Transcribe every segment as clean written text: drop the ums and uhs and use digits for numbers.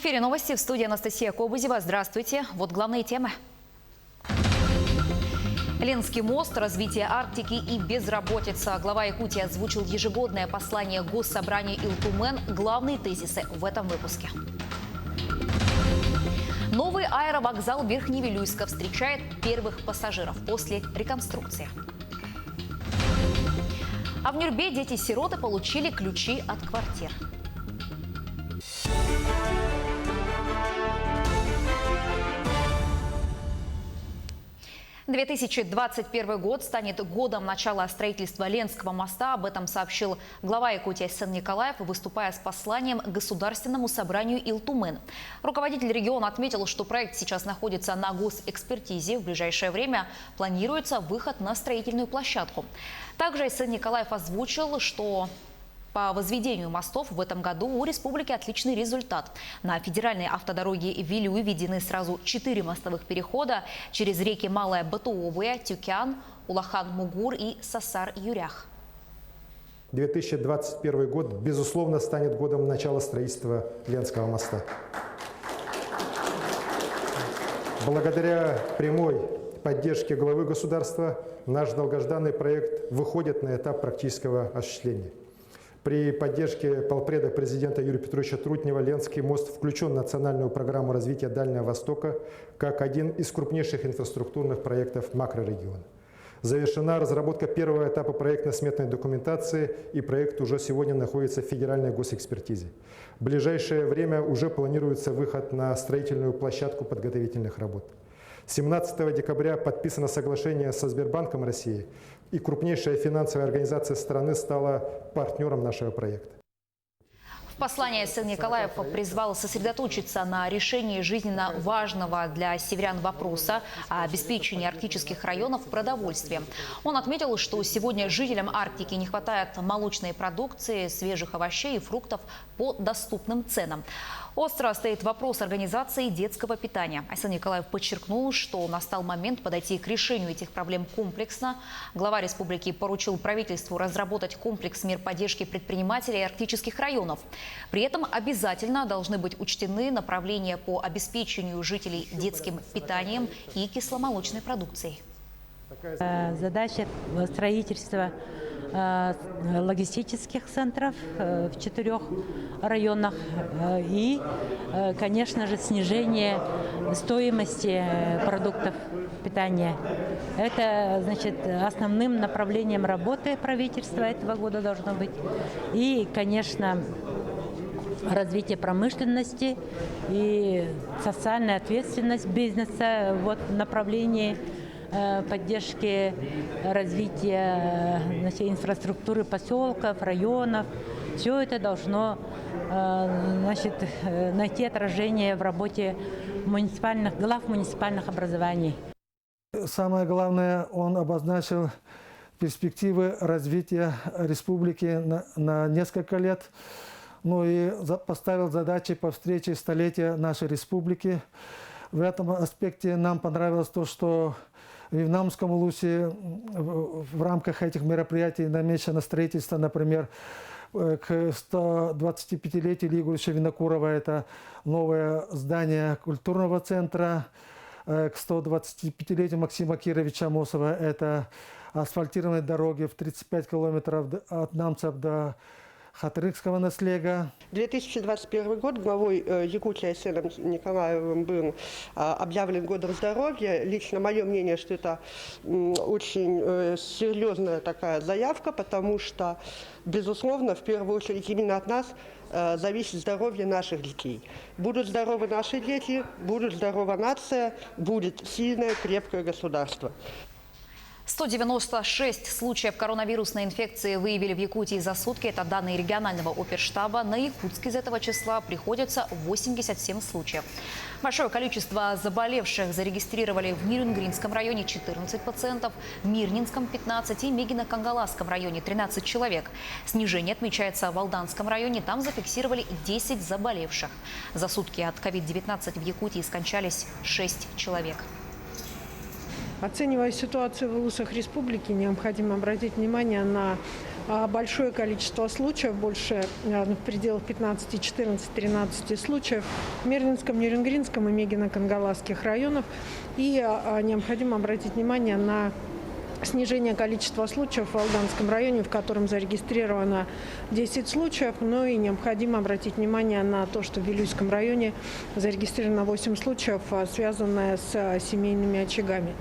эфире новости, в студии Анастасия Кобызева. Здравствуйте. Вот главные темы. Ленский мост, развитие Арктики и безработица. Глава Якутии озвучил ежегодное послание Госсобранию Илтумен. Главные тезисы в этом выпуске. Новый аэровокзал Верхневилюйска встречает первых пассажиров после реконструкции. А в Нюрбе дети-сироты получили ключи от квартир. «2021 год станет годом начала строительства Ленского моста». Об этом сообщил глава Якутии Айсен Николаев, выступая с посланием к Государственному собранию Илтумен. Руководитель региона отметил, что проект сейчас находится на госэкспертизе. В ближайшее время планируется выход на строительную площадку. Также Айсен Николаев озвучил, что по возведению мостов в этом году у республики отличный результат. На федеральной автодороге Вилюй введены сразу 4 мостовых перехода через реки Малая Батуовая, Тюкян, Улахан-Мугур и Сасар-Юрях. 2021 год, безусловно, станет годом начала строительства Ленского моста. Благодаря прямой поддержке главы государства наш долгожданный проект выходит на этап практического осуществления. При поддержке полпреда президента Юрия Петровича Трутнева Ленский мост включен в национальную программу развития Дальнего Востока как один из крупнейших инфраструктурных проектов макрорегиона. Завершена разработка первого этапа проектно-сметной документации, и проект уже сегодня находится в федеральной госэкспертизе. В ближайшее время уже планируется выход на строительную площадку подготовительных работ. 17 декабря подписано соглашение со Сбербанком России, и крупнейшая финансовая организация страны стала партнером нашего проекта. В послании Айсен Николаев призвал сосредоточиться на решении жизненно важного для северян вопроса о обеспечении арктических районов продовольствием. Он отметил, что сегодня жителям Арктики не хватает молочной продукции, свежих овощей и фруктов по доступным ценам. Остро стоит вопрос организации детского питания. Айсен Николаев подчеркнул, что настал момент подойти к решению этих проблем комплексно. Глава республики поручил правительству разработать комплекс мер поддержки предпринимателей арктических районов. При этом обязательно должны быть учтены направления по обеспечению жителей детским питанием и кисломолочной продукцией. Задача строительства логистических центров в 4 районах и, конечно же, снижение стоимости продуктов питания. Это, значит, основным направлением работы правительства этого года должно быть. И, конечно, развитие промышленности и социальная ответственность бизнеса в направлении поддержки развития, значит, инфраструктуры поселков, районов. Все это должно, значит, найти отражение в работе глав муниципальных образований. Самое главное, он обозначил перспективы развития республики на несколько лет. Ну и поставил задачи по встрече столетия нашей республики. В этом аспекте нам понравилось то, что в Вьетнамском улусе в рамках этих мероприятий намечено строительство, например, к 125-летию Ильи Егоровича Винокурова – это новое здание культурного центра, к 125-летию Максима Кировича Амосова – это асфальтированные дороги в 35 километров от Намцев до Хатырыкского наследия. 2021 год главой Якутии Айсеном Николаевым был объявлен годом здоровья. Лично мое мнение, что это очень серьезная такая заявка, потому что, безусловно, в первую очередь именно от нас зависит здоровье наших детей. Будут здоровы наши дети, будет здорова нация, будет сильное, крепкое государство. 196 случаев коронавирусной инфекции выявили в Якутии за сутки. Это данные регионального оперштаба. На Якутск из этого числа приходится 87 случаев. Большое количество заболевших зарегистрировали в Мирюнгринском районе 14 пациентов, в Мирнинском 15 и Мегино-Кангаласском районе 13 человек. Снижение отмечается в Алданском районе. Там зафиксировали 10 заболевших. За сутки от COVID-19 в Якутии скончались 6 человек. Оценивая ситуацию в улусах республики, необходимо обратить внимание на большое количество случаев, больше в пределах 15, 14, 13 случаев в Мерлинском, Нерюнгринском и Мегино-Кангаласских районах. И необходимо обратить внимание на снижение количества случаев в Алданском районе, в котором зарегистрировано 10 случаев. Ну и необходимо обратить внимание на то, что в Вилюйском районе зарегистрировано 8 случаев, связанных с семейными очагами.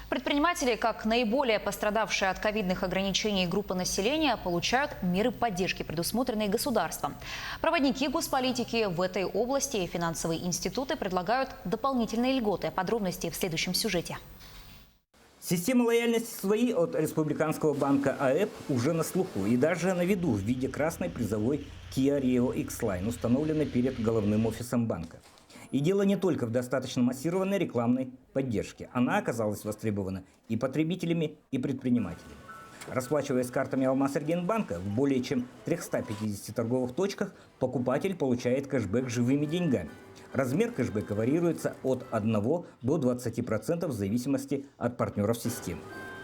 Предприниматели, как наиболее пострадавшие от ковидных ограничений группы населения, получают меры поддержки, предусмотренные государством. Проводники госполитики в этой области и финансовые институты предлагают дополнительные льготы. Подробности в следующем сюжете. Система лояльности своей от Республиканского банка АЭП уже на слуху и даже на виду в виде красной призовой Kia Rio X-Line, установленной перед головным офисом банка. И дело не только в достаточно массированной рекламной поддержке. Она оказалась востребована и потребителями, и предпринимателями. Расплачиваясь картами Алмаз-Эргенбанка в более чем 350 торговых точках, покупатель получает кэшбэк живыми деньгами. Размер кэшбэка варьируется от 1 до 20% в зависимости от партнеров системы.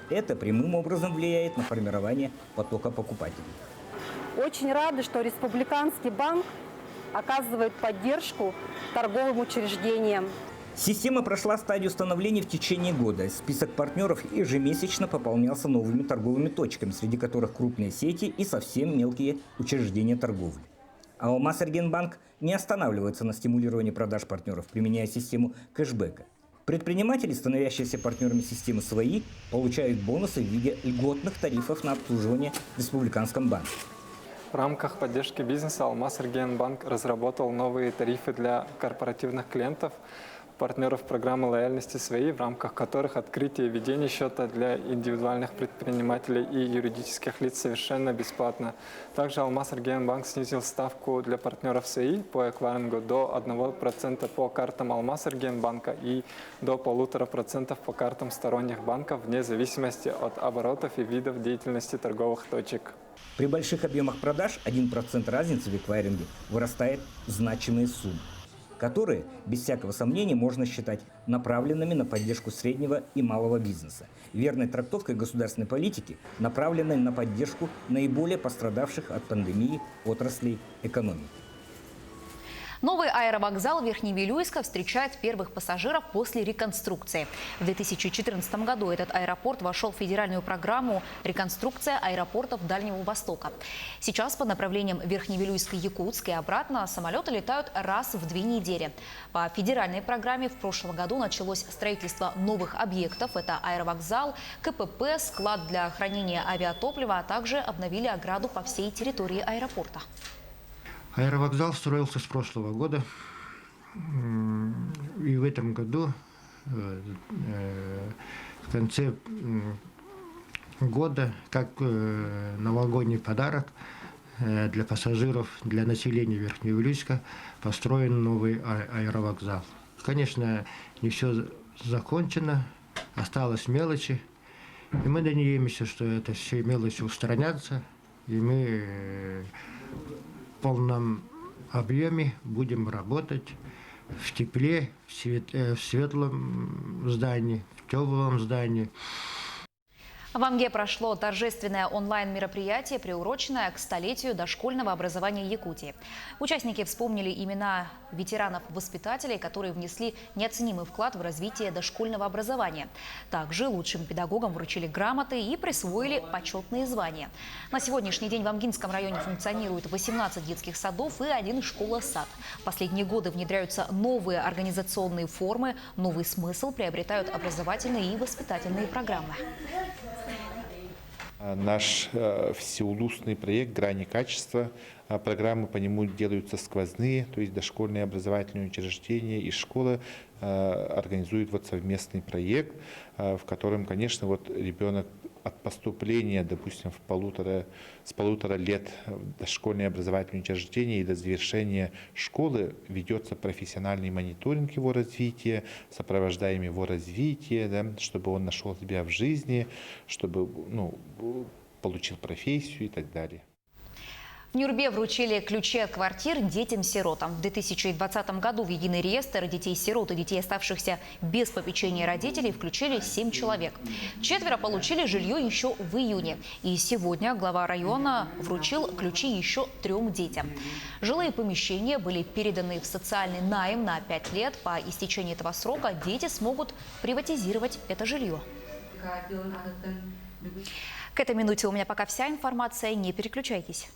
Это прямым образом влияет на формирование потока покупателей. Очень рады, что Республиканский банк оказывает поддержку торговым учреждениям. Система прошла стадию становления в течение года. Список партнеров ежемесячно пополнялся новыми торговыми точками, среди которых крупные сети и совсем мелкие учреждения торговли. А Алмаз-Эргенбанк не останавливается на стимулировании продаж партнеров, применяя систему кэшбэка. Предприниматели, становящиеся партнерами системы свои, получают бонусы в виде льготных тарифов на обслуживание в Республиканском банке. В рамках поддержки бизнеса Алмаз-Эргенбанк разработал новые тарифы для корпоративных клиентов, партнеров программы лояльности свои, в рамках которых открытие и ведение счета для индивидуальных предпринимателей и юридических лиц совершенно бесплатно. Также Алмаз-Эргенбанк снизил ставку для партнеров свои по эквайрингу до 1% по картам Алмаз-Эргенбанка и до 1,5% по картам сторонних банков, вне зависимости от оборотов и видов деятельности торговых точек. При больших объемах продаж 1% разницы в эквайринге вырастает в значимые суммы, которые, без всякого сомнения, можно считать направленными на поддержку среднего и малого бизнеса, верной трактовкой государственной политики, направленной на поддержку наиболее пострадавших от пандемии отраслей экономики. Новый аэровокзал Верхневилюйска встречает первых пассажиров после реконструкции. В 2014 году этот аэропорт вошел в федеральную программу «Реконструкция аэропортов Дальнего Востока». Сейчас по направлениям Верхневилюйска-Якутск и обратно самолеты летают раз в 2 недели. По федеральной программе в прошлом году началось строительство новых объектов. Это аэровокзал, КПП, склад для хранения авиатоплива, а также обновили ограду по всей территории аэропорта. Аэровокзал строился с прошлого года, и в этом году, в конце года, как новогодний подарок для пассажиров, для населения Верхневилюйска, построен новый аэровокзал. Конечно, не все закончено, осталось мелочи, и мы надеемся, что это все мелочи устранятся, и мы в полном объеме будем работать в тепле, в светлом здании, в теплом здании. В Амге прошло торжественное онлайн-мероприятие, приуроченное к столетию дошкольного образования Якутии. Участники вспомнили имена ветеранов-воспитателей, которые внесли неоценимый вклад в развитие дошкольного образования. Также лучшим педагогам вручили грамоты и присвоили почетные звания. На сегодняшний день в Амгинском районе функционирует 18 детских садов и 1 школа-сад. В последние годы внедряются новые организационные формы, новый смысл приобретают образовательные и воспитательные программы. Наш всеулусный проект «Грани качества». Программы по нему делаются сквозные, то есть дошкольные образовательные учреждения и школы организуют совместный проект, в котором, конечно, ребенок от поступления, допустим, с полутора лет в дошкольное образовательное учреждение и до завершения школы ведется профессиональный мониторинг его развития, сопровождаем его развитие, да, чтобы он нашел себя в жизни, чтобы получил профессию и так далее. В Нюрбе вручили ключи от квартир детям-сиротам. В 2020 году в единый реестр детей-сирот и детей, оставшихся без попечения родителей, включили 7 человек. 4 получили жилье еще в июне. И сегодня глава района вручил ключи еще 3 детям. Жилые помещения были переданы в социальный найм на 5 лет. По истечении этого срока дети смогут приватизировать это жилье. К этой минуте у меня пока вся информация. Не переключайтесь.